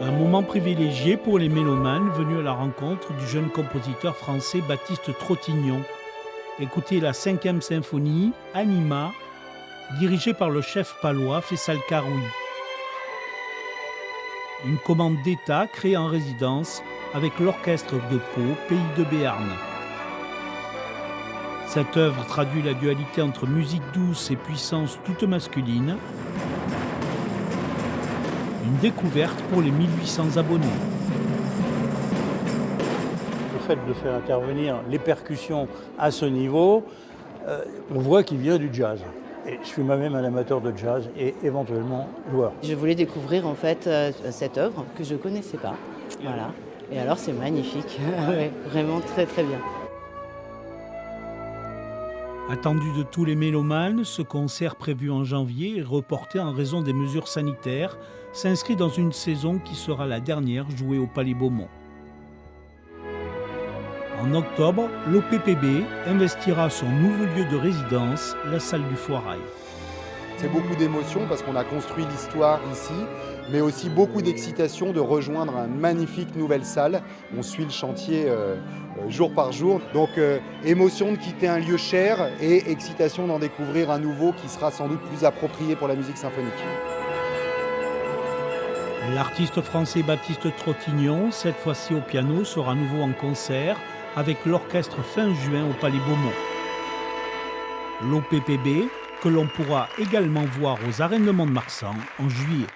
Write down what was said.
Un moment privilégié pour les mélomanes venus à la rencontre du jeune compositeur français Baptiste Trottignon. Écoutez la 5e symphonie, Anima, dirigée par le chef palois Faisal Karoui. Une commande d'État créée en résidence avec l'orchestre de Pau, pays de Béarn. Cette œuvre traduit la dualité entre musique douce et puissance toute masculine. Une découverte pour les 1800 abonnés. Le fait de faire intervenir les percussions à ce niveau, on voit qu'il vient du jazz. Et je suis moi-même un amateur de jazz et éventuellement joueur. Je voulais découvrir en fait cette œuvre que je ne connaissais pas. Voilà. Et alors c'est magnifique, ouais, vraiment très très bien. Attendu de tous les mélomanes, ce concert prévu en janvier et reporté en raison des mesures sanitaires s'inscrit dans une saison qui sera la dernière jouée au Palais Beaumont. En octobre, l'OPPB investira son nouveau lieu de résidence, la salle du Foirail. C'est beaucoup d'émotions parce qu'on a construit l'histoire ici, mais aussi beaucoup d'excitation de rejoindre une magnifique nouvelle salle. On suit le chantier jour par jour. Donc émotion de quitter un lieu cher et excitation d'en découvrir un nouveau qui sera sans doute plus approprié pour la musique symphonique. L'artiste français Baptiste Trottignon, cette fois-ci au piano, sera à nouveau en concert avec l'orchestre fin juin au Palais Beaumont. L'OPPB, que l'on pourra également voir aux Arènes de Mont-de-Marsan en juillet.